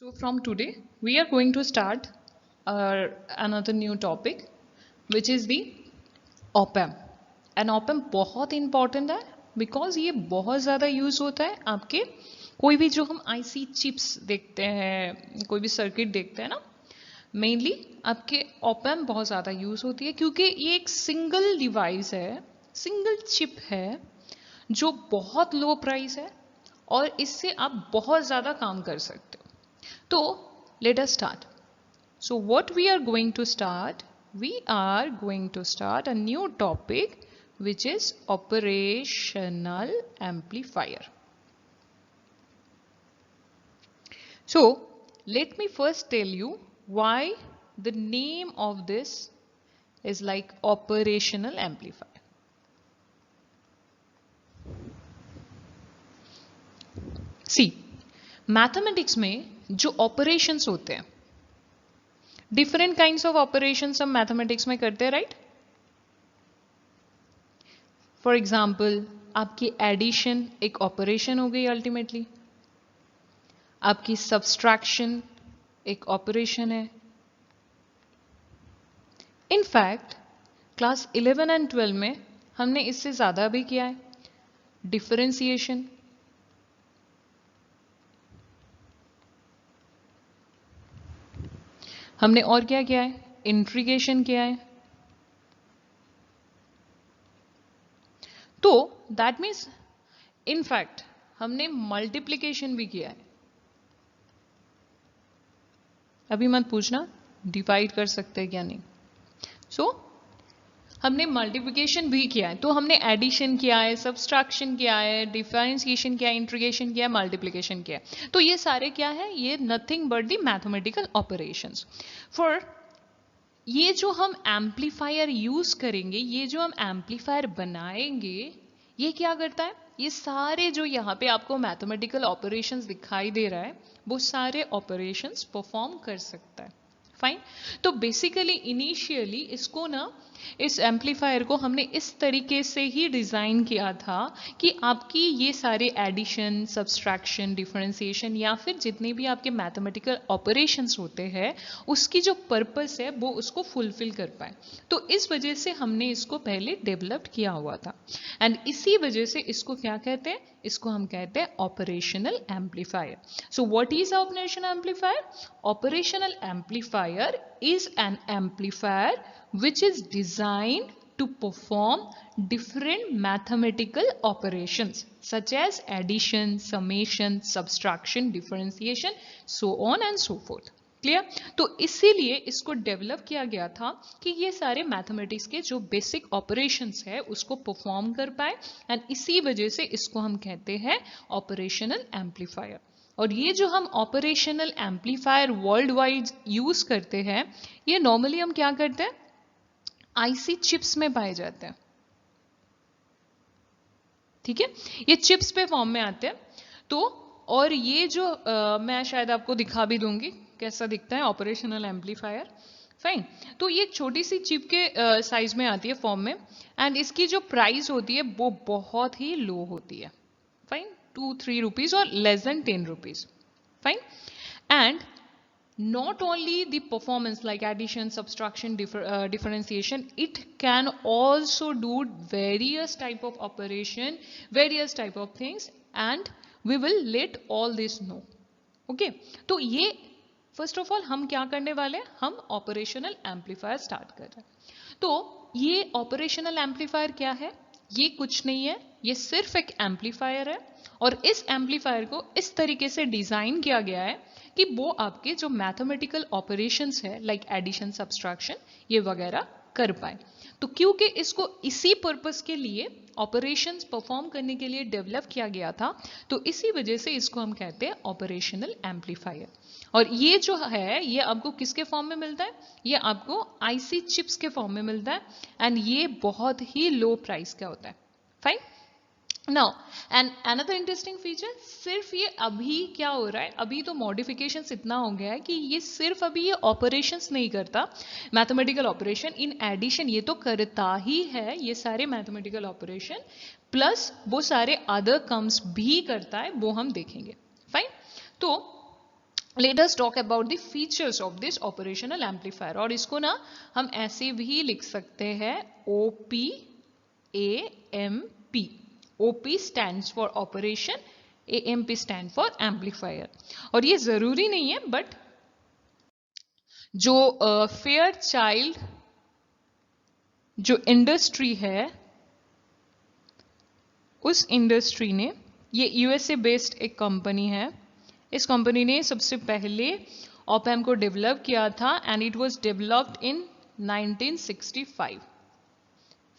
So from today, we are going to start another new topic, which is the op-amp. And op-amp बहुत important है because ये बहुत ज़्यादा use होता है आपके कोई भी जो हम आईसी चिप्स देखते हैं, कोई भी सर्किट देखते हैं ना, मेनली आपके op-amp बहुत ज़्यादा यूज़ होती है क्योंकि ये एक सिंगल डिवाइस है, सिंगल चिप है जो बहुत लो प्राइस है और इससे आप बहुत ज़्यादा काम कर सकते हो. So let us start. So what we are going to start? We are going to start a new topic which is operational amplifier. So let me first tell you why the name of this is like operational amplifier. See, mathematics में जो operations होते हैं, different kinds of operations हम mathematics में करते हैं, right? For example आपकी addition एक ऑपरेशन हो गई अल्टीमेटली, आपकी सब्सट्रैक्शन एक ऑपरेशन है. इनफैक्ट क्लास 11 एंड 12 में हमने इससे ज्यादा भी किया है, डिफरेंशिएशन. हमने और क्या किया है? इंटीग्रेशन किया है. तो दैट मीन्स इनफैक्ट हमने मल्टीप्लिकेशन भी किया है. अभी मत पूछना डिवाइड कर सकते हैं क्या नहीं. सो हमने मल्टीप्लिकेशन भी किया है, तो हमने एडिशन किया है, सब्सट्रैक्शन किया है, डिफरेंशिएशन किया है, इंटीग्रेशन किया है, मल्टीप्लिकेशन किया है. तो ये सारे क्या है? ये nothing but the mathematical operations. For ये जो हम एम्पलीफायर यूज करेंगे, ये जो हम एम्पलीफायर बनाएंगे, ये क्या करता है? ये सारे जो यहाँ पे आपको मैथमेटिकल ऑपरेशंस दिखाई दे रहा है, वो सारे ऑपरेशंस परफॉर्म कर सकता है. फाइन. तो बेसिकली इनिशियली इसको ना, इस एम्पलीफायर को हमने इस तरीके से ही डिजाइन किया था कि आपकी ये सारे एडिशन, सब्सट्रैक्शन, डिफरेंशिएशन या फिर जितने भी आपके मैथमेटिकल ऑपरेशंस होते हैं, उसकी जो पर्पस है वो उसको फुलफिल कर पाए. तो इस वजह से हमने इसको पहले डेवलप किया हुआ था. एंड इसी वजह से इसको क्या कहते हैं? इसको हम कहते हैं operational amplifier. So what is operational amplifier? Operational amplifier is an amplifier which is designed to perform different mathematical operations such as addition, summation, subtraction, differentiation, so on and so forth. Clear? तो इसीलिए इसको develop किया गया था कि ये सारे mathematics के जो बेसिक ऑपरेशंस है उसको परफॉर्म कर पाए. एंड इसी वजह से इसको हम कहते हैं ऑपरेशनल एम्पलीफायर. और ये जो हम operational amplifier world wide use करते हैं, ये नॉर्मली हम क्या करते हैं? आईसी चिप्स में पाए जाते हैं. ठीक है, ये चिप्स पे फॉर्म में आते हैं. तो और ये जो मैं शायद आपको दिखा भी दूंगी कैसा दिखता है ऑपरेशनल एम्पलीफायर. फाइन. तो ये छोटी सी चिप के साइज में आती है फॉर्म में, एंड इसकी जो प्राइस होती है वो बहुत ही लो होती है. Fine. 2-3 rupees or less than 10 rupees. Fine. And not only the performance like addition, subtraction, differentiation, it can also do various type of operation, various type of things, and we will let all this know. Okay. तो ये first of all हम क्या करने वाले हैं? हम operational amplifier start कर रहे हैं. तो ये ऑपरेशनल एम्पलीफायर क्या है? ये कुछ नहीं है, ये सिर्फ एक एम्पलीफायर है. और इस एम्पलीफायर को इस तरीके से डिजाइन किया गया है कि वो आपके जो मैथमेटिकल ऑपरेशंस है लाइक एडिशन, सब्सट्रैक्शन, ये वगैरह कर पाए. तो क्योंकि इसको इसी पर्पस के लिए ऑपरेशंस परफॉर्म करने के लिए डेवलप किया गया था, तो इसी वजह से इसको हम कहते हैं ऑपरेशनल एम्पलीफायर. और ये जो है ये आपको किसके फॉर्म में मिलता है? ये आपको आईसी चिप्स के फॉर्म में मिलता है. एंड ये बहुत ही लो प्राइस का होता है. Fine. Now and another interesting feature, सिर्फ ये अभी क्या हो रहा है, अभी तो मॉडिफिकेशन इतना हो गया है कि ये सिर्फ अभी ये ऑपरेशंस नहीं करता मैथमेटिकल ऑपरेशन. इन एडिशन ये तो करता ही है ये सारे मैथमेटिकल ऑपरेशन, प्लस वो सारे अदर कम्स भी करता है, वो हम देखेंगे. फाइन. तो let us talk about the features of this operational amplifier, और इसको ना हम ऐसे भी लिख सकते हैं OPAMP. OP stands for operation, AMP stand for amplifier. और ये जरूरी नहीं है, बट जो फेयर चाइल्ड जो इंडस्ट्री है, उस इंडस्ट्री ने, ये USA बेस्ड एक कंपनी है, इस कंपनी ने सबसे पहले ऑप एम्प को डेवलप किया था and it was developed in 1965.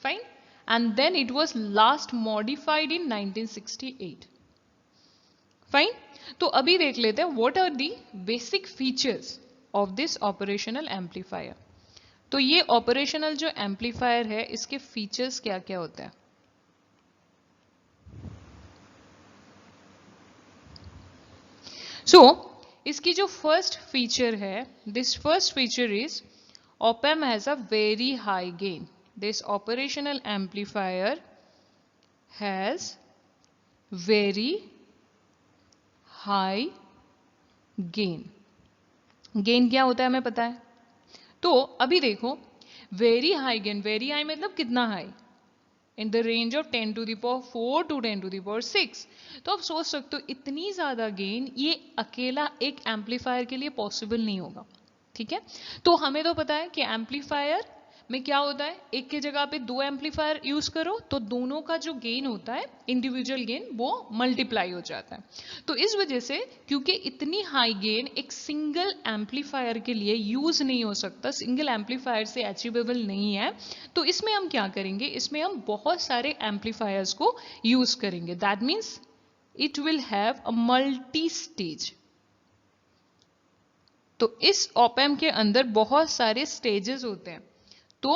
Fine. And then it was last modified in 1968. Fine. तो अभी देख लेते हैं what are the basic features of this operational amplifier. तो ये ऑपरेशनल जो एम्पलीफायर है, इसके फीचर्स क्या क्या होते हैं. इसकी जो फर्स्ट फीचर है, this first feature is op amp has a very high gain. This operational amplifier has very high gain. Gain क्या होता है हमें पता है. तो अभी देखो, very high gain, very high मतलब कितना high, in the range of 10 to the power 4 to 10 to the power 6. तो आप सोच सकते हो इतनी ज्यादा गेन ये अकेला एक एम्पलीफायर के लिए पॉसिबल नहीं होगा. ठीक है. तो हमें तो पता है कि एम्पलीफायर में क्या होता है, एक के जगह पे दो एम्पलीफायर यूज करो तो दोनों का जो गेन होता है, इंडिविजुअल गेन, वो मल्टीप्लाई हो जाता है. तो इस वजह से, क्योंकि इतनी हाई गेन एक सिंगल एम्पलीफायर के लिए यूज नहीं हो सकता, सिंगल एम्पलीफायर से अचीवेबल नहीं है, तो इसमें हम क्या करेंगे, इसमें हम बहुत सारे एम्पलीफायर्स को यूज करेंगे. That means it will have a multi stage. तो इस ऑप एम्प के अंदर बहुत सारे स्टेजेस होते हैं. तो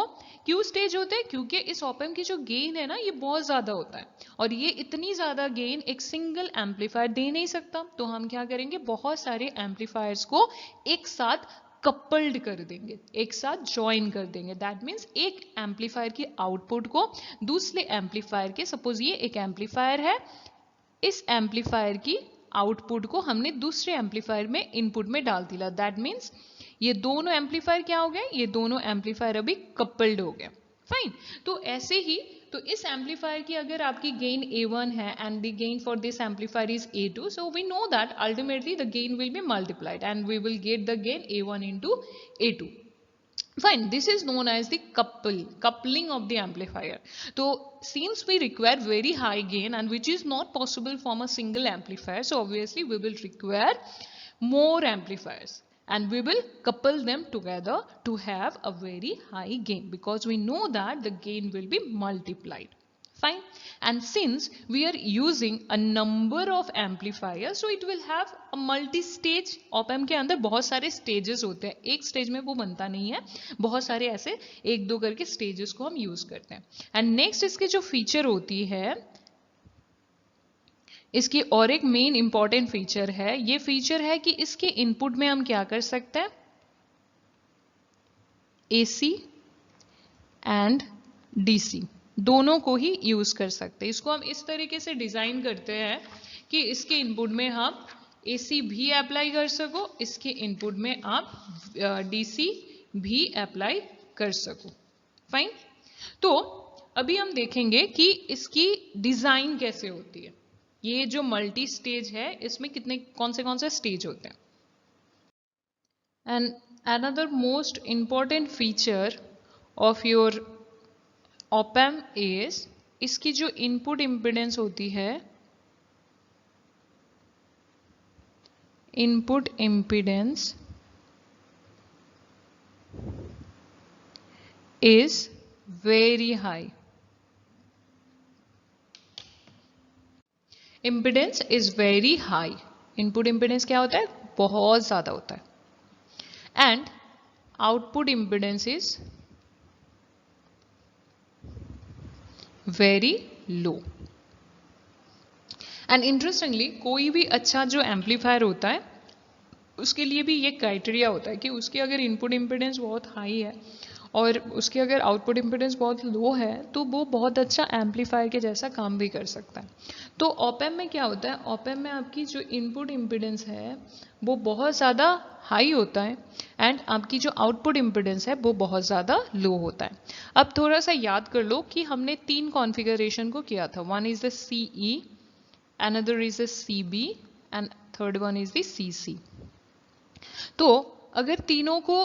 क्यों स्टेज होते हैं, क्योंकि इस ऑप एम्प की जो गेन है ना, ये बहुत ज्यादा होता है, और ये इतनी ज्यादा गेन एक सिंगल एम्पलीफायर दे नहीं सकता. तो हम क्या करेंगे, बहुत सारे एम्पलीफायर्स को एक साथ कपल्ड कर देंगे, एक साथ ज्वाइन कर देंगे. दैट मीन्स एक एम्पलीफायर की आउटपुट को दूसरे एम्पलीफायर के, सपोज ये एक एम्पलीफायर है, इस एम्पलीफायर की आउटपुट को हमने दूसरे एम्पलीफायर में इनपुट में डाल दिया. दैट मीन्स ये दोनों एम्पलीफायर क्या हो गए, ये दोनों एम्पलीफायर अभी कपल्ड हो गए. फाइन. तो ऐसे ही, तो इस एम्पलीफायर की अगर आपकी गेन A1 है and the gain for this amplifier is A2, so we know that ultimately the gain will be multiplied and we will get the gain A1 into A2. Fine, this is known as the coupling of the amplifier. So since we require very high gain and which is not possible from a single amplifier, so obviously we will require more amplifiers and we will couple them together to have a very high gain, because we know that the gain will be multiplied. Fine. And since we are using a number of amplifiers, so it will have a multi-stage. Op amp के अंदर बहुत सारे stages होते हैं, एक stage में वो बनता नहीं है, बहुत सारे ऐसे एक दो करके स्टेजेस को हम यूज करते हैं. एंड नेक्स्ट इसके जो फीचर होती है, इसकी और एक मेन इंपॉर्टेंट फीचर है, ये फीचर है कि इसके इनपुट में हम क्या कर सकते हैं, AC एंड DC दोनों को ही यूज कर सकते हैं. इसको हम इस तरीके से डिजाइन करते हैं कि इसके इनपुट में हम AC भी अप्लाई कर सको, इसके इनपुट में आप DC भी अप्लाई कर सको. फाइन. तो अभी हम देखेंगे कि इसकी डिजाइन कैसे होती है. ये जो मल्टी स्टेज है, इसमें कितने कौन से स्टेज होते हैं. And another most important feature of your op amp is, इसकी जो इनपुट इम्पीडेंस होती है, input impedance is very high. Impedance is very high. Input impedance क्या होता है, बहुत ज्यादा होता है. And output impedance is very low. And interestingly, कोई भी अच्छा जो एम्पलीफायर होता है, उसके लिए भी ये क्राइटेरिया होता है कि उसकी अगर इनपुट इम्पीडेंस बहुत हाई है और उसकी अगर आउटपुट इम्पिडेंस बहुत लो है तो वो बहुत अच्छा एम्पलीफायर के जैसा काम भी कर सकता है। तो ऑप-एम्प में क्या होता है, ऑप-एम्प में आपकी जो इनपुट इम्पिडेंस है वो बहुत ज़्यादा हाई होता है एंड आपकी जो आउटपुट इम्पिडेंस है वो बहुत ज़्यादा लो होता है। अब थोड़ा सा याद कर लो कि हमने 3 कॉन्फ़िगरेशन को किया था। One is the CE, another is the CB and third one is the CC। तो अगर तीनों को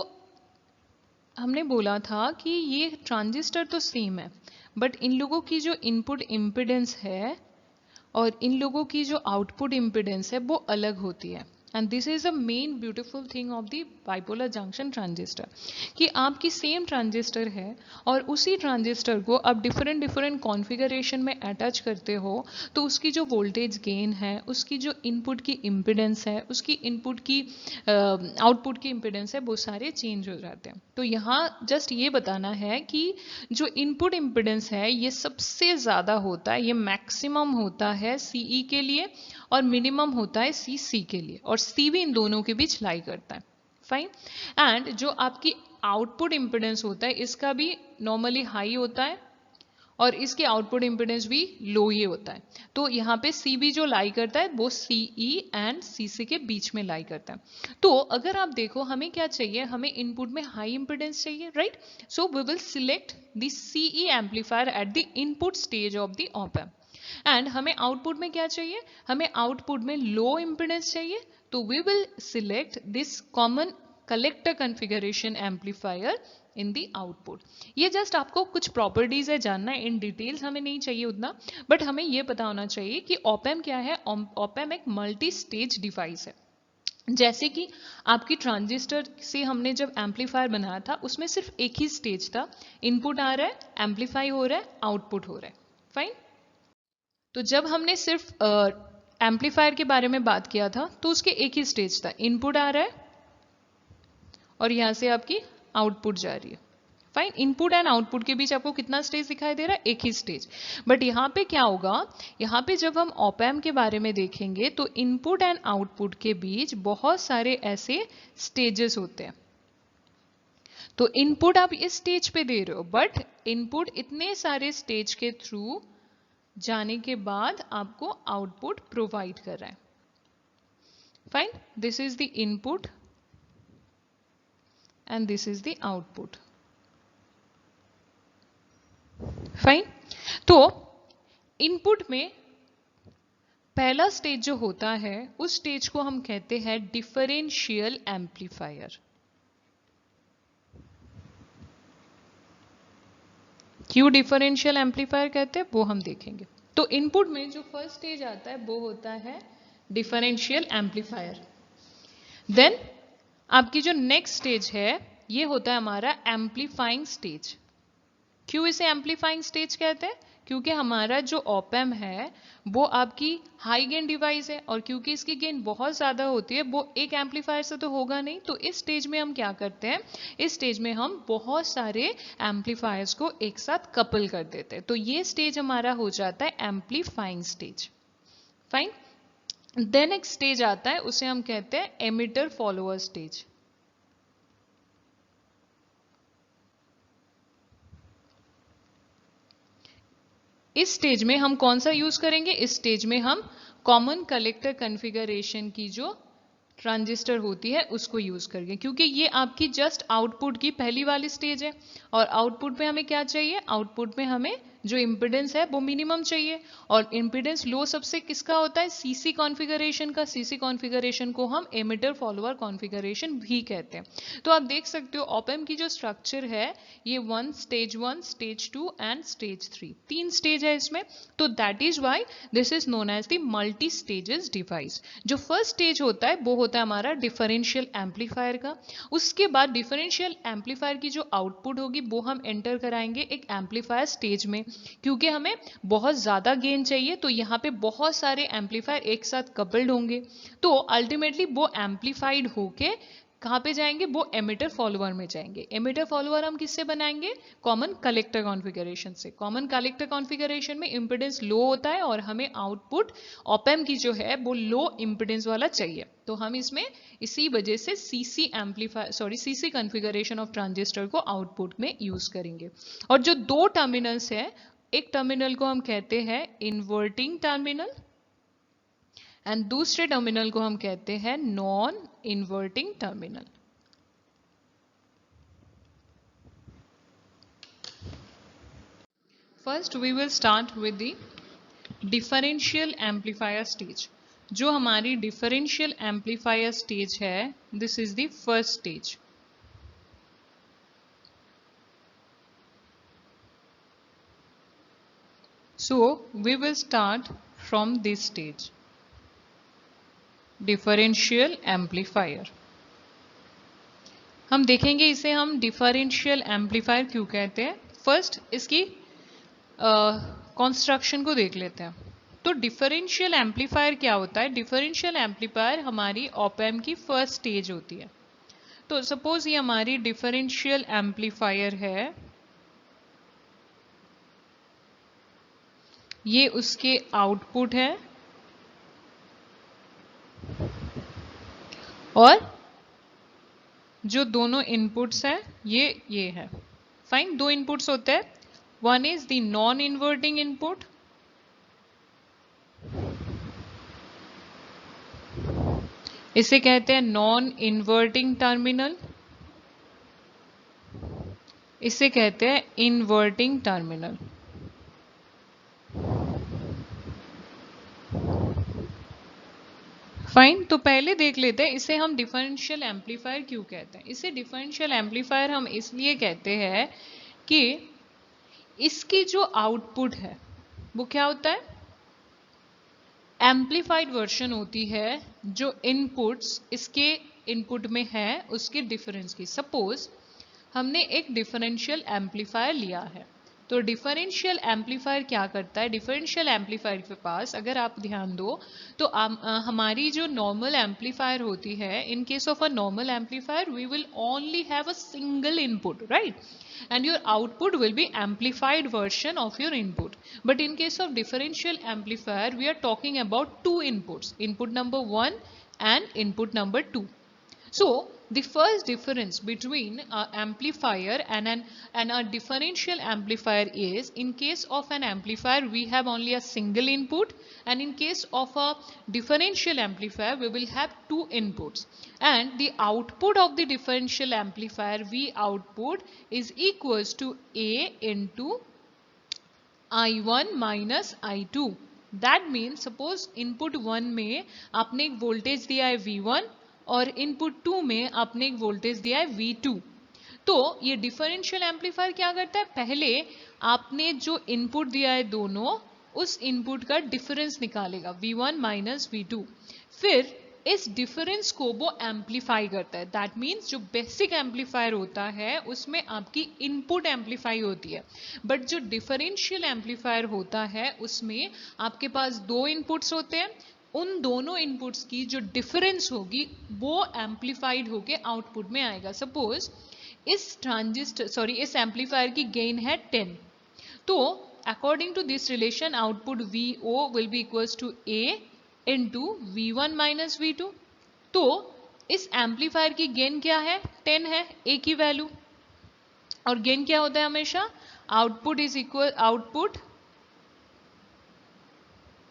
हमने बोला था कि ये ट्रांजिस्टर तो सेम है, बट इन लोगों की जो इनपुट इम्पिडेंस है और इन लोगों की जो आउटपुट इम्पिडेंस है वो अलग होती है। And this is the main beautiful thing of the bipolar junction transistor, कि आपकी सेम ट्रांजिस्टर है और उसी ट्रांजिस्टर को आप डिफरेंट डिफरेंट कॉन्फ़िगरेशन में अटैच करते हो तो उसकी जो वोल्टेज गेन है, उसकी जो इनपुट की इम्पिडेंस है, उसकी इनपुट की आउटपुट की इम्पिडेंस है, वो सारे चेंज हो जाते हैं। तो यहाँ जस्ट ये बताना है कि जो इनपुट इम्पिडेंस है ये सबसे ज़्यादा होता है, ये मैक्सिमम होता है CE के लिए और मिनिमम होता है CC के लिए, और C भी इन दोनों के बीच लाई करता है। फाइन। एंड जो आपकी आउटपुट इम्पिडेंस होता है इसका भी नॉर्मली हाई होता है और इसके आउटपुट इम्पिडेंस भी लो ही होता है। तो यहाँ पे CB जो लाई करता है वो CE एंड CC के बीच में लाई करता है। तो अगर आप देखो हमें क्या चाहिए, हमें इनपुट में हाई इम्पिडेंस चाहिए, right? So we will select the CE amplifier at the input stage of the op-amp. And हमें आउटपुट में क्या चाहिए, हमें आउटपुट में लो इम्पिडेंस चाहिए, तो we will select this common collector configuration amplifier in the output. ये जस्ट आपको कुछ प्रॉपर्टीज है जानना है, इन डिटेल्स हमें नहीं चाहिए उतना, बट हमें ये पता होना चाहिए कि ऑप-एम्प क्या है। ऑप-एम्प एक मल्टी स्टेज डिवाइस है। जैसे कि आपकी ट्रांजिस्टर से हमने जब एम्पलीफायर बनाया था उसमें सिर्फ एक ही स्टेज था, इनपुट आ रहा है, एम्पलीफाई हो रहा है, आउटपुट हो रहा है। फाइन। तो जब हमने सिर्फ एम्पलीफायर के बारे में बात किया था तो उसके एक ही स्टेज था, इनपुट आ रहा है और यहां से आपकी आउटपुट जा रही है। फाइन। इनपुट एंड आउटपुट के बीच आपको कितना स्टेज दिखाई दे रहा है, एक ही स्टेज। बट यहाँ पे क्या होगा, यहाँ पे जब हम ऑप-एम्प के बारे में देखेंगे तो इनपुट एंड आउटपुट के बीच बहुत सारे ऐसे स्टेजेस होते हैं। तो इनपुट आप इस स्टेज पे दे रहे हो, बट इनपुट इतने सारे स्टेज के थ्रू जाने के बाद आपको आउटपुट प्रोवाइड कर रहा है। Fine. This is the input and this is the output. Fine. तो इनपुट में पहला स्टेज जो होता है उस स्टेज को हम कहते हैं डिफरेंशियल एम्पलीफायर। क्यों डिफरेंशियल एम्पलीफायर कहते हैं वो हम देखेंगे। तो इनपुट में जो फर्स्ट स्टेज आता है वो होता है डिफरेंशियल एम्पलीफायर। देन आपकी जो नेक्स्ट स्टेज है ये होता है हमारा एम्पलीफाइंग स्टेज। क्यों इसे एम्पलीफाइंग स्टेज कहते हैं, क्योंकि हमारा जो ऑप-एम्प है वो आपकी हाई गेन डिवाइस है और क्योंकि इसकी गेन बहुत ज़्यादा होती है वो एक एम्पलीफायर से तो होगा नहीं। तो इस स्टेज में हम क्या करते हैं, इस स्टेज में हम बहुत सारे एम्पलीफायर्स को एक साथ कपल कर देते हैं। तो ये स्टेज हमारा हो जाता है एम्पलीफाइंग स्टेज। फाइन। देन एक स्टेज आता है उसे हम कहते हैं एमिटर फॉलोअर स्टेज। इस स्टेज में हम कौन सा यूज करेंगे, इस स्टेज में हम कॉमन कलेक्टर कॉन्फ़िगरेशन की जो ट्रांजिस्टर होती है उसको यूज करेंगे, क्योंकि ये आपकी जस्ट आउटपुट की पहली वाली स्टेज है और आउटपुट में हमें क्या चाहिए, आउटपुट में हमें जो इम्पिडेंस है वो मिनिमम चाहिए और इम्पिडेंस लो सबसे किसका होता है, सीसी कॉन्फ़िगरेशन का। सीसी कॉन्फ़िगरेशन को हम एमिटर फॉलोअर कॉन्फ़िगरेशन भी कहते हैं। तो आप देख सकते हो ऑप-एम्प की जो स्ट्रक्चर है ये stage 1, stage 2 and stage 3, 3 stage है इसमें। तो that is why this is known as the multi stages device. जो फर्स्ट स्टेज होता है वो होता है हमारा डिफरेंशियल एम्पलीफायर का। उसके बाद डिफरेंशियल एम्पलीफायर की जो आउटपुट होगी वो हम एंटर कराएंगे एक एम्पलीफायर स्टेज में, क्योंकि हमें बहुत ज्यादा गेन चाहिए। तो यहाँ पे बहुत सारे एम्पलीफायर एक साथ कपल्ड होंगे तो अल्टीमेटली वो एम्पलीफाइड होके कहाँ पे जाएंगे? वो एमिटर फॉलोअर में जाएंगे। एमिटर फॉलोअर हम किससे बनाएंगे? कॉमन कलेक्टर कॉन्फ़िगरेशन से। कॉमन कलेक्टर कॉन्फ़िगरेशन में इम्पिडेंस लो होता है और हमें आउटपुट ऑप-एम्प की जो है वो लो इम्पिडेंस वाला चाहिए, तो हम इसमें इसी वजह से सीसी कॉन्फ़िगरेशन ऑफ ट्रांजिस्टर को आउटपुट में यूज करेंगे। और जो दो टर्मिनल्स है, एक टर्मिनल को हम कहते हैं इन्वर्टिंग टर्मिनल एंड दूसरे टर्मिनल को हम कहते हैं non inverting terminal. First we will start with the differential amplifier stage. जो हमारी डिफरेंशियल एम्पलीफायर स्टेज है, this is the first stage. So we will start from this stage, differential amplifier. हम देखेंगे इसे हम डिफरेंशियल एम्पलीफायर क्यों कहते हैं। फर्स्ट इसकी कंस्ट्रक्शन को देख लेते हैं। तो डिफरेंशियल एम्पलीफायर क्या होता है? डिफरेंशियल एम्पलीफायर हमारी ऑप-एम्प की फर्स्ट स्टेज होती है। तो सपोज ये हमारी डिफरेंशियल एम्पलीफायर है, ये उसके आउटपुट है और जो दोनों इनपुट्स हैं ये है। फाइन, दो इनपुट्स होते हैं, one is the non inverting input इसे कहते हैं नॉन इन्वर्टिंग टर्मिनल, इसे कहते हैं इन्वर्टिंग टर्मिनल। फाइन, तो पहले देख लेते हैं इसे हम डिफरेंशियल एम्पलीफायर क्यों कहते हैं। इसे डिफरेंशियल एम्पलीफायर हम इसलिए कहते हैं कि इसकी जो आउटपुट है वो क्या होता है? एम्पलीफाइड वर्जन होती है जो इनपुट्स इसके इनपुट में है उसके डिफरेंस की। सपोज हमने एक डिफरेंशियल एम्पलीफायर लिया है, तो डिफरेंशियल एम्पलीफायर क्या करता है? डिफरेंशियल एम्पलीफायर के पास अगर आप ध्यान दो तो हमारी जो नॉर्मल एम्पलीफायर होती है, in case of a normal amplifier we will only have a single input, right, and your output will be amplified version of your input. But in case of differential amplifier we are talking about two inputs, input number 1 and input number 2. So the first difference between an amplifier and a differential amplifier is, in case of an amplifier we have only a single input, and in case of a differential amplifier we will have two inputs, and the output of the differential amplifier V output is equals to A into I1 minus I2. That means suppose input 1 में आपने एक voltage दिया है V1 और input 2 में आपने एक voltage दिया है V2। तो ये डिफरेंशियल एम्पलीफायर क्या करता है? पहले आपने जो इनपुट दिया है दोनों, उस इनपुट का डिफरेंस निकालेगा V1 माइनस V2, फिर इस डिफरेंस को वो एम्पलीफाई करता है। दैट मीन्स जो बेसिक एम्पलीफायर होता है उसमें आपकी इनपुट एम्पलीफाई होती है, बट जो डिफरेंशियल एम्पलीफायर होता है उसमें आपके पास दो इनपुट्स होते हैं, उन दोनों इनपुट्स की जो डिफरेंस होगी वो एम्पलीफाइड होके आउटपुट में आएगा। सपोज इस एम्पलीफायर की गेन है 10, तो according to this relation output VO will be equals to A into V1 minus V2। तो इस एम्पलीफायर की गेन क्या है? 10 है, A की वैल्यू, और गेन क्या होता है हमेशा? Output is equal output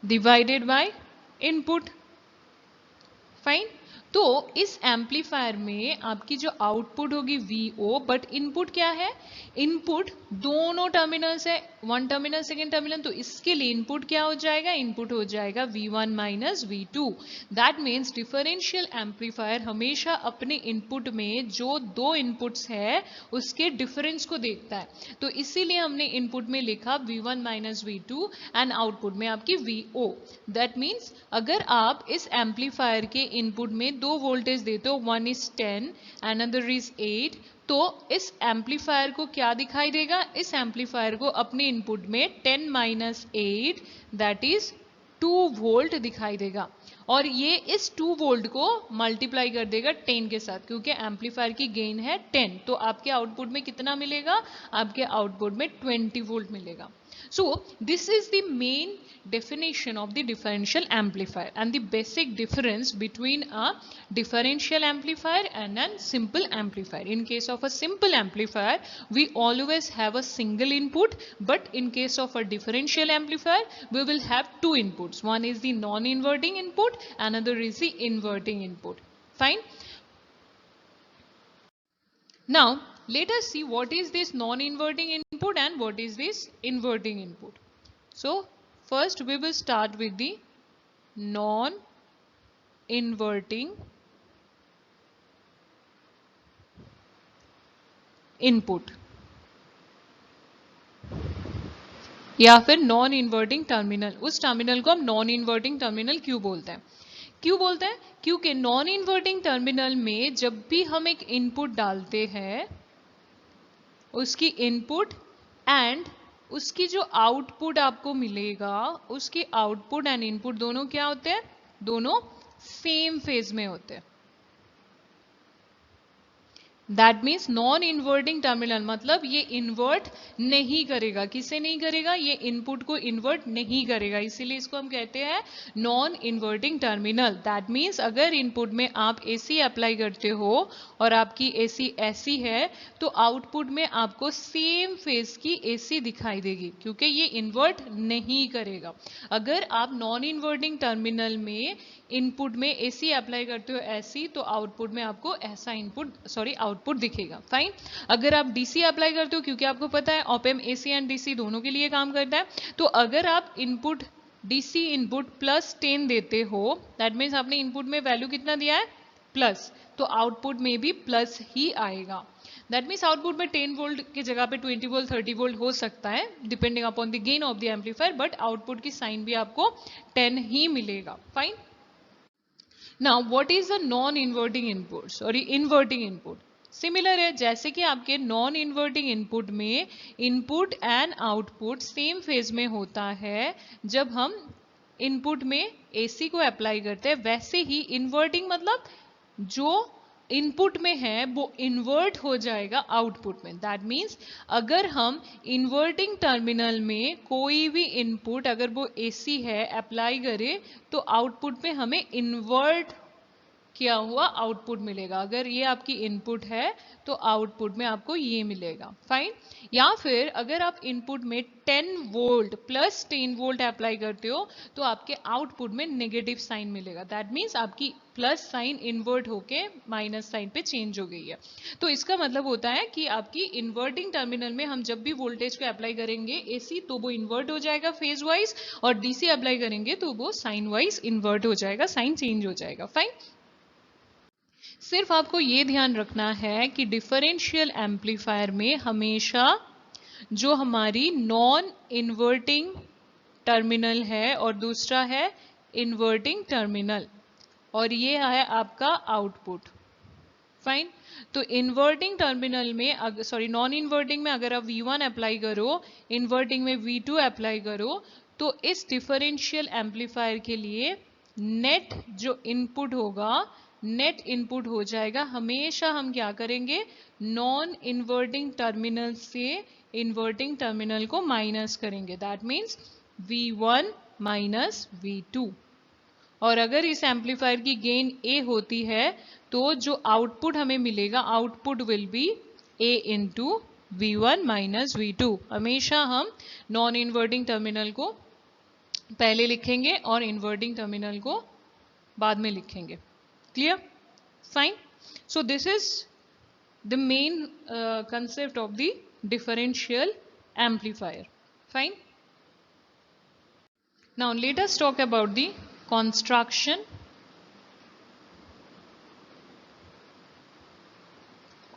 divided by input. Fine, तो इस एम्पलीफायर में आपकी जो आउटपुट होगी VO, बट इनपुट क्या है? इनपुट दोनों टर्मिनल्स है, वन टर्मिनल सेकेंड टर्मिनल, तो इसके लिए इनपुट क्या हो जाएगा? इनपुट हो जाएगा V1 minus V2। That means differential amplifier हमेशा अपने इनपुट में जो दो इनपुट्स है उसके डिफरेंस को देखता है, तो इसीलिए हमने इनपुट में लिखा V1 minus V2 and output में आपकी VO। दैट मीन्स अगर आप इस एम्पलीफायर के इनपुट में दो वोल्टेज देते हो, वन इज 10 अनदर इज 8, तो इस एम्पलीफायर को क्या दिखाई देगा? इस एम्पलीफायर को अपने इनपुट में 10 माइनस 8 दैट इज 2 वोल्ट दिखाई देगा, और ये इस 2 वोल्ट को मल्टीप्लाई कर देगा 10 के साथ, क्योंकि एम्पलीफायर की गेन है 10, तो आपके आउटपुट में कितना मिलेगा, आपके आउटपुट में 20 वोल्ट मिलेगा. So this is the main definition of the differential amplifier and the basic difference between a differential amplifier and a simple amplifier. In case of a simple amplifier, we always have a single input, but in case of a differential amplifier, we will have 2 inputs. One is the non-inverting input, another is the inverting input. Fine. Now let us see what is this non-inverting input and what is this inverting input. So first we will start with the non-inverting input या फिर non inverting terminal. उस terminal को हम non inverting terminal क्यों बोलते हैं, क्योंकि non inverting terminal में जब भी हम एक इनपुट डालते हैं, उसकी इनपुट एंड उसकी जो आउटपुट आपको मिलेगा, उसकी आउटपुट एंड इनपुट दोनों क्या होते हैं, दोनों सेम फेज में होते हैं. That means non inverting terminal मतलब ये इन्वर्ट नहीं करेगा. किसे नहीं करेगा, ये इनपुट को इन्वर्ट नहीं करेगा, इसीलिए इसको हम कहते हैं non inverting terminal. That means अगर इनपुट में आप एसी अप्लाई करते हो और आपकी एसी ऐसी है, तो आउटपुट में आपको सेम फेज की एसी दिखाई देगी, क्योंकि ये इन्वर्ट नहीं करेगा. अगर आप नॉन इन्वर्टिंग टर्मिनल में इनपुट में एसी अप्लाई करते हो ऐसी, तो आउटपुट में आपको ऐसा आउटपुट दिखेगा. फाइन. अगर आप डीसी अप्लाई करते हो, क्योंकि आपको पता है op amp AC and DC दोनों के लिए काम करता है, तो अगर आप इनपुट डीसी इनपुट +10 देते हो, दैट मीन्स आपने इनपुट में वैल्यू कितना दिया है, प्लस, तो आउटपुट में भी प्लस ही आएगा. दैट मीन्स आउटपुट में 10 वोल्ट की जगह पे 20 वोल्ट 30 वोल्ट हो सकता है, depending upon the gain of the amplifier, but output की साइन भी आपको 10 ही मिलेगा. Fine. Now what is the non-inverting input, inverting input? Similar है, जैसे कि आपके नॉन इन्वर्टिंग इनपुट में input and output same phase में होता है जब हम इनपुट में एसी को अप्लाई करते हैं, वैसे ही इन्वर्टिंग मतलब जो इनपुट में है वो इन्वर्ट हो जाएगा आउटपुट में. दैट मीन्स अगर हम इन्वर्टिंग टर्मिनल में कोई भी इनपुट अगर वो एसी है अप्लाई करें, तो आउटपुट में हमें इन्वर्ट किया हुआ आउटपुट मिलेगा. अगर ये आपकी इनपुट है तो आउटपुट में आपको ये मिलेगा. फाइन. या फिर अगर आप इनपुट में 10 वोल्ट +10 वोल्ट अप्लाई करते हो, तो आपके आउटपुट में नेगेटिव साइन मिलेगा. दैट मीन्स आपकी प्लस साइन इन्वर्ट होके माइनस साइन पे चेंज हो गई है. तो इसका मतलब होता है कि आपकी इन्वर्टिंग टर्मिनल में हम जब भी वोल्टेज को अप्लाई करेंगे एसी, तो वो इन्वर्ट हो जाएगा फेज वाइज, और डीसी अप्लाई करेंगे तो वो साइन वाइज इन्वर्ट हो जाएगा, साइन चेंज हो जाएगा. फाइन. सिर्फ आपको ये ध्यान रखना है कि डिफरेंशियल एम्पलीफायर में हमेशा जो हमारी नॉन इन्वर्टिंग टर्मिनल है और दूसरा है इन्वर्टिंग टर्मिनल, और ये है आपका आउटपुट. फाइन. तो इन्वर्टिंग टर्मिनल में नॉन इन्वर्टिंग में अगर आप V1 अप्लाई करो, इन्वर्टिंग में V2 अप्लाई करो, तो इस डिफरेंशियल एम्पलीफायर के लिए नेट जो इनपुट होगा, नेट इनपुट हो जाएगा. हमेशा हम क्या करेंगे, नॉन इन्वर्टिंग टर्मिनल से इन्वर्टिंग टर्मिनल को माइनस करेंगे. That means V1 minus V2. और अगर इस एम्पलीफायर की गेन A होती है, तो जो आउटपुट हमें मिलेगा, output will be A into V1 minus V2. हमेशा हम नॉन इन्वर्टिंग टर्मिनल को पहले लिखेंगे और इन्वर्टिंग टर्मिनल को बाद में लिखेंगे. Clear? Fine. So this is the main concept of the differential amplifier. Fine. Now let us talk about the construction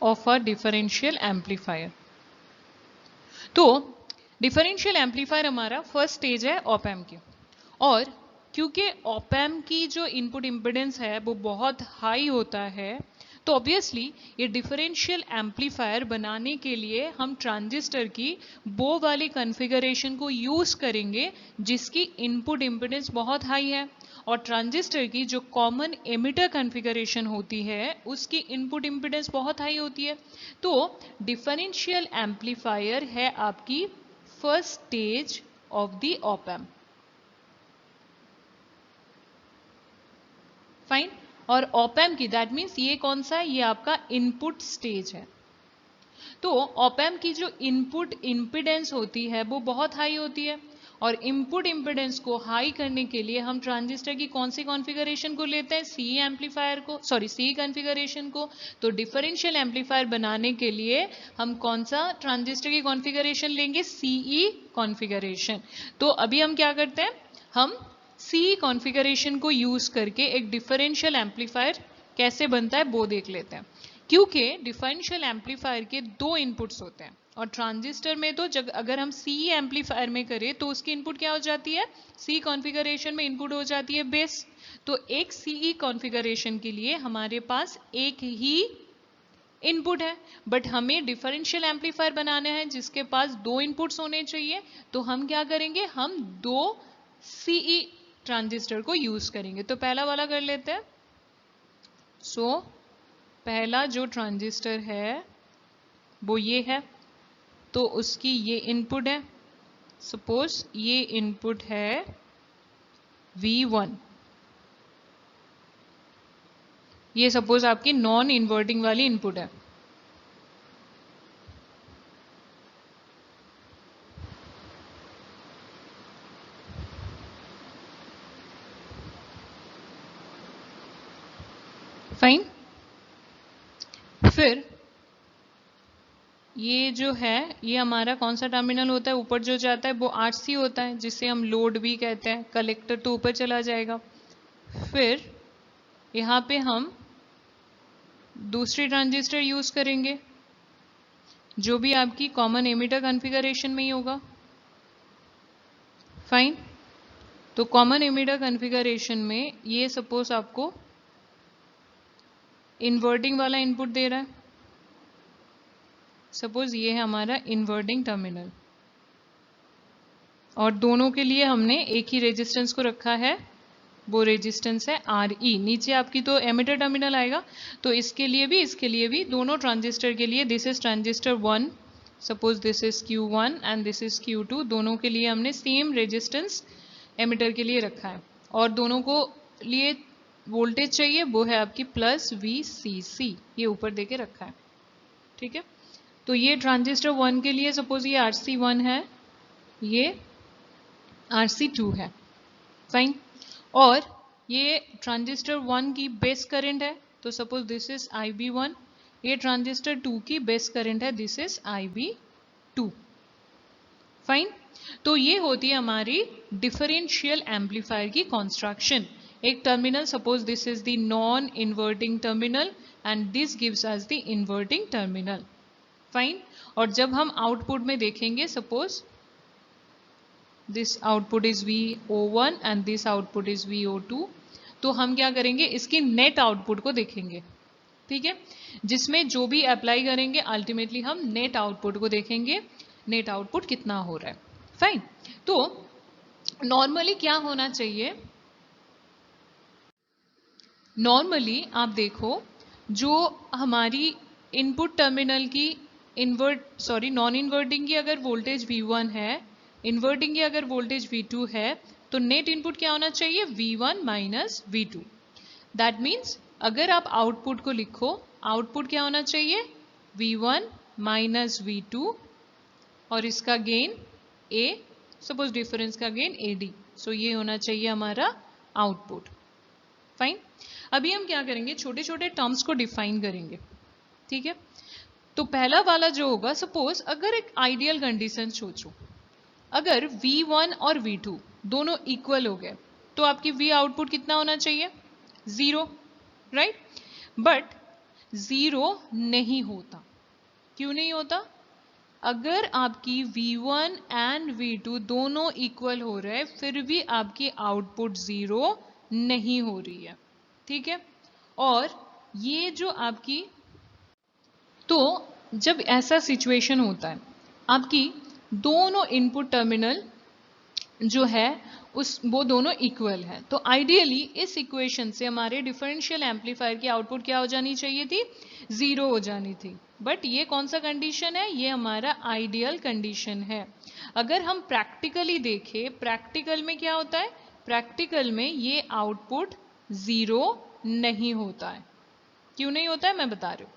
of a differential amplifier. तो differential amplifier हमारा फर्स्ट स्टेज है ऑप एम्प की, और क्योंकि ऑप एम्प की जो input impedance है वो बहुत हाई होता है, तो ऑब्वियसली ये डिफरेंशियल एम्पलीफायर बनाने के लिए हम ट्रांजिस्टर की वो वाली कॉन्फ़िगरेशन को यूज करेंगे जिसकी इनपुट इम्पीडेंस बहुत हाई है, और ट्रांजिस्टर की जो कॉमन एमिटर कॉन्फ़िगरेशन होती है उसकी इनपुट इम्पीडेंस बहुत हाई होती है। तो डिफरेंशियल एम्पलीफायर है आपकी first stage of the op amp. Fine. और ऑप एम्प की दैट मीन्स ये कौन सा है, ये आपका इनपुट स्टेज है। तो ऑप एम्प की जो इनपुट इम्पीडेंस होती है वो बहुत हाई होती है, और इनपुट इम्पीडेंस को हाई करने के लिए हम ट्रांजिस्टर की कौन सी कॉन्फ़िगरेशन को लेते हैं, सी एम्पलीफायर को, सॉरी सी कॉन्फ़िगरेशन को। तो डिफरेंशियल एम्पलीफायर बनाने के लिए हम कौन सा ट्रांजिस्टर की कॉन्फ़िगरेशन लेंगे, सीई कॉन्फ़िगरेशन। तो अभी हम क्या करते हैं, हम सी कॉन्फ़िगरेशन को यूज करके एक डिफरेंशियल एम्पलीफायर कैसे बनता है वो देख लेते हैं। क्योंकि डिफरेंशियल एम्पलीफायर के दो इनपुट्स होते हैं, और ट्रांजिस्टर में तो अगर हम सी एम्पलीफायर में करें तो उसकी इनपुट क्या हो जाती है, सी कॉन्फ़िगरेशन में इनपुट हो जाती है बेस। तो एक सीई कॉन्फ़िगरेशन के लिए हमारे पास एक ही इनपुट है, बट हमें डिफरेंशियल एम्पलीफायर बनाना है जिसके पास दो इनपुट्स होने चाहिए। तो हम क्या करेंगे, हम दो सीई ट्रांजिस्टर को यूज करेंगे। तो पहला वाला कर लेते हैं। सो पहला जो ट्रांजिस्टर है वो ये है, तो उसकी ये इनपुट है, सपोज ये इनपुट है V1, ये सपोज आपकी नॉन इन्वर्टिंग वाली इनपुट है। फाइन। फिर ये जो है ये हमारा कौन सा टर्मिनल होता है, ऊपर जो जाता है वो RC होता है, जिसे हम लोड भी कहते हैं। कलेक्टर तो ऊपर चला जाएगा। फिर यहाँ पे हम दूसरी ट्रांजिस्टर यूज करेंगे जो भी आपकी कॉमन एमिटर कॉन्फ़िगरेशन में ही होगा। फाइन। तो कॉमन एमिटर कॉन्फ़िगरेशन में ये सपोज आपको इन्वर्टिंग वाला इनपुट दे रहा है, सपोज ये है हमारा इन्वर्टिंग टर्मिनल, और दोनों के लिए हमने एक ही रेजिस्टेंस को रखा है, वो रेजिस्टेंस है RE। नीचे आपकी तो एमिटर टर्मिनल आएगा, तो इसके लिए भी दोनों ट्रांजिस्टर के लिए this is transistor 1, suppose this is Q1 and this is Q2, दोनों के लिए हमने सेम रेजिस्टेंस एमिटर के लिए रखा है, और दोनों को लिए वोल्टेज चाहिए वो है आपकी प्लस VCC, ये ऊपर देके रखा है। ठीक है। तो ये ट्रांजिस्टर 1 के लिए सपोज ये RC1 है, ये RC2 है। फाइन। और ये ट्रांजिस्टर 1 की बेस करंट है, तो सपोज दिस इज IB1। ये ट्रांजिस्टर 2 की बेस करंट है, दिस इज IB2। फाइन। तो ये होती है हमारी डिफरेंशियल एम्पलीफायर की कंस्ट्रक्शन। एक terminal, suppose this is the non inverting terminal and this gives us the inverting terminal. Fine. और जब हम आउटपुट में देखेंगे, suppose this output is VO1 and this output is VO2, तो हम क्या करेंगे, इसकी नेट आउटपुट को देखेंगे। ठीक है। जिसमें जो भी अप्लाई करेंगे अल्टीमेटली हम नेट आउटपुट को देखेंगे, नेट आउटपुट कितना हो रहा है। फाइन। तो नॉर्मली क्या होना चाहिए, नॉर्मली आप देखो जो हमारी इनपुट टर्मिनल की नॉन इन्वर्टिंग की अगर वोल्टेज V1 है, इन्वर्टिंग की अगर वोल्टेज V2 है, तो नेट इनपुट क्या होना चाहिए, V1 minus V2। That means अगर आप आउटपुट को लिखो, आउटपुट क्या होना चाहिए, V1 माइनस V2, और इसका गेन A, सपोज डिफरेंस का गेन AD। सो ये होना चाहिए हमारा आउटपुट। फाइन। अभी हम क्या करेंगे, छोटे छोटे टर्म्स को डिफाइन करेंगे। ठीक है। तो पहला वाला जो होगा, सपोज अगर एक आइडियल कंडीशन सोचो, अगर V1 और V2 दोनों इक्वल हो गए तो आपकी V आउटपुट कितना होना चाहिए, 0, राइट। बट 0 नहीं होता। क्यों नहीं होता, अगर आपकी V1 एंड V2 दोनों इक्वल हो रहे फिर भी आपकी आउटपुट 0 नहीं हो रही है। ठीक है। और ये जो आपकी, तो जब ऐसा सिचुएशन होता है आपकी दोनों इनपुट टर्मिनल जो है वो दोनों इक्वल है, तो आइडियली इस इक्वेशन से हमारे डिफरेंशियल एम्पलीफायर की आउटपुट क्या हो जानी चाहिए थी, 0 हो जानी थी। बट ये कौन सा कंडीशन है, ये हमारा आइडियल कंडीशन है। अगर हम प्रैक्टिकली देखें, प्रैक्टिकल में क्या होता है, प्रैक्टिकल में ये आउटपुट 0 नहीं होता है। क्यों नहीं होता है मैं बता रही हूँ।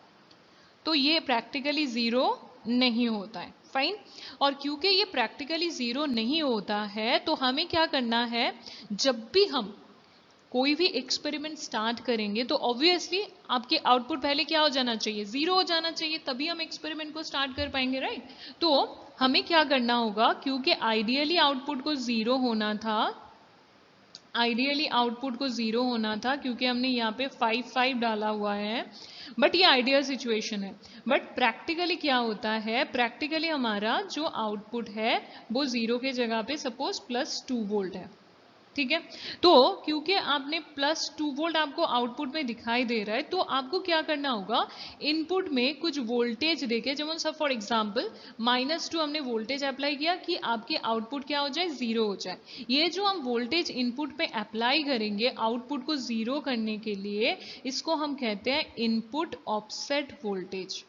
तो ये प्रैक्टिकली 0 नहीं होता है, फाइन। और क्योंकि ये प्रैक्टिकली 0 नहीं होता है, तो हमें क्या करना है, जब भी हम कोई भी एक्सपेरिमेंट स्टार्ट करेंगे तो ऑब्वियसली आपके आउटपुट पहले क्या हो जाना चाहिए, 0 हो जाना चाहिए, तभी हम एक्सपेरिमेंट को स्टार्ट कर पाएंगे, राइट। तो हमें क्या करना होगा, क्योंकि आइडियली आउटपुट को 0 होना था, आइडियली आउटपुट को 0 होना था, क्योंकि हमने यहाँ पे 5 डाला हुआ है, बट ये आइडियल सिचुएशन है। बट प्रैक्टिकली क्या होता है, प्रैक्टिकली हमारा जो आउटपुट है वो 0 के जगह पे सपोज +2 वोल्ट है, ठीक है। तो क्योंकि आपने +2 वोल्ट आपको आउटपुट में दिखाई दे रहा है, तो आपको क्या करना होगा, इनपुट में कुछ वोल्टेज देके, जब सब फॉर एग्जांपल -2 हमने वोल्टेज अप्लाई किया कि आपके आउटपुट क्या हो जाए, 0 हो जाए। ये जो हम वोल्टेज इनपुट पे अप्लाई करेंगे आउटपुट को 0 करने के लिए, इसको हम कहते हैं इनपुट ऑफसेट वोल्टेज।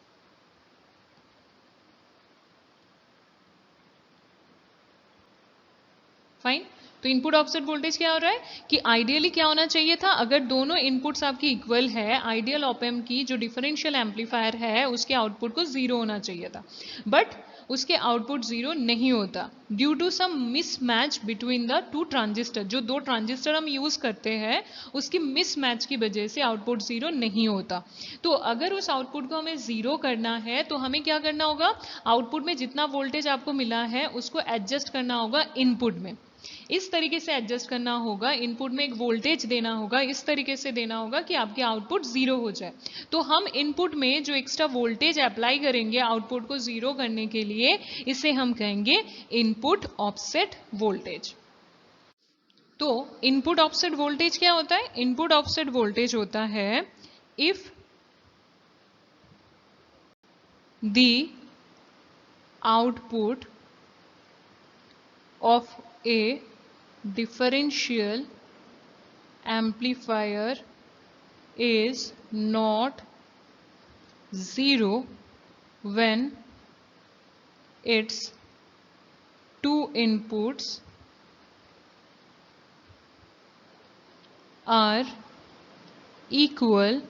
फाइन। तो इनपुट ऑफसेट वोल्टेज क्या हो रहा है कि आइडियली क्या होना चाहिए था, अगर दोनों इनपुट्स आपकी इक्वल है, आइडियल ऑप एम्प की जो डिफरेंशियल एम्पलीफायर है उसके आउटपुट को 0 होना चाहिए था, बट उसके आउटपुट 0 नहीं होता due to some mismatch between the two transistor. जो दो ट्रांजिस्टर हम यूज करते हैं उसकी मिसमैच की वजह से आउटपुट 0 नहीं होता। तो अगर उस आउटपुट को हमें 0 करना है तो हमें क्या करना होगा, आउटपुट में जितना वोल्टेज आपको मिला है उसको एडजस्ट करना होगा इनपुट में, इस तरीके से एडजस्ट करना होगा, इनपुट में एक वोल्टेज देना होगा, इस तरीके से देना होगा कि आपके आउटपुट 0 हो जाए। तो हम इनपुट में जो एक्स्ट्रा वोल्टेज अप्लाई करेंगे आउटपुट को 0 करने के लिए, इसे हम कहेंगे इनपुट ऑफसेट वोल्टेज। तो इनपुट ऑफसेट वोल्टेज क्या होता है, इनपुट ऑफसेट वोल्टेज होता है if the output of A differential amplifier is not 0 when its two inputs are equal,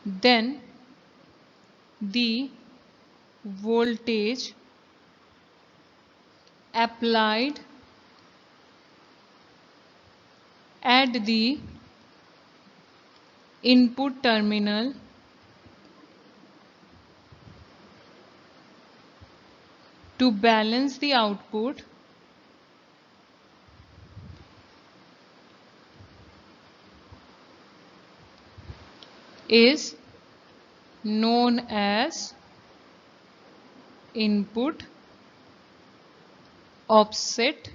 then the voltage applied at the input terminal to balance the output is known as input offset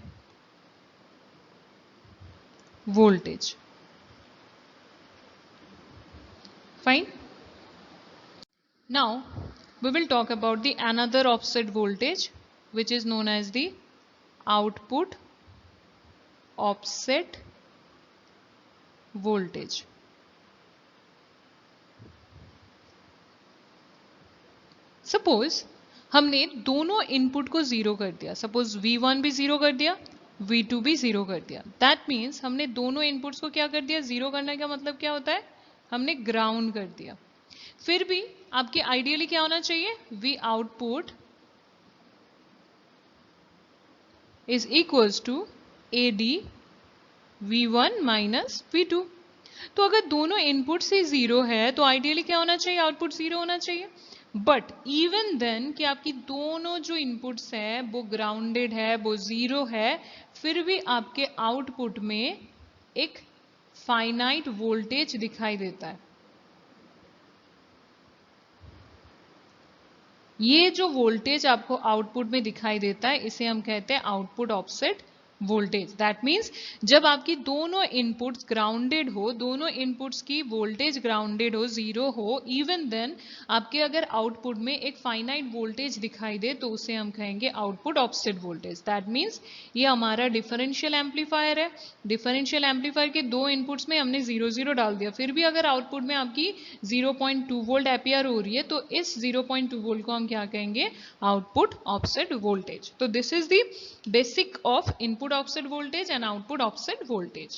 voltage. Fine. Now we will talk about the another offset voltage which is known as the output offset voltage. Suppose हमने दोनों input को 0 कर दिया, suppose V1 भी 0 कर दिया, V2 भी 0 कर दिया, दैट मीन्स हमने दोनों इनपुट्स को क्या कर दिया, 0 करने का मतलब क्या होता है, हमने ग्राउंड कर दिया। फिर भी आपके आइडियली क्या होना चाहिए, V output is equals to AD V1 minus V2। तो अगर दोनों इनपुट से 0 है तो आइडियली क्या होना चाहिए, आउटपुट 0 होना चाहिए। बट इवन देन कि आपकी दोनों जो इनपुट्स है वो ग्राउंडेड है, वो 0 है, फिर भी आपके आउटपुट में एक फाइनाइट वोल्टेज दिखाई देता है। ये जो वोल्टेज आपको आउटपुट में दिखाई देता है इसे हम कहते हैं output offset voltage. That means जब आपकी दोनों इनपुट्स ग्राउंडेड हो, दोनों इनपुट्स की वोल्टेज ग्राउंडेड हो, जीरो हो, इवन देन आपके अगर आउटपुट में एक फाइनाइट वोल्टेज दिखाई दे तो उसे हम कहेंगे output offset voltage. That means ये हमारा डिफरेंशियल एम्पलीफायर है। डिफरेंशियल एम्पलीफायर के दो इनपुट्स में हमने 0 0 डाल दिया, फिर भी अगर आउटपुट में आपकी 0.2 वोल्ट एपियर हो रही है तो इस 0.2 वोल्ट को हम क्या कहेंगे, आउटपुट ऑफसेट वोल्टेज। तो this is the basic of input offset voltage and output offset voltage.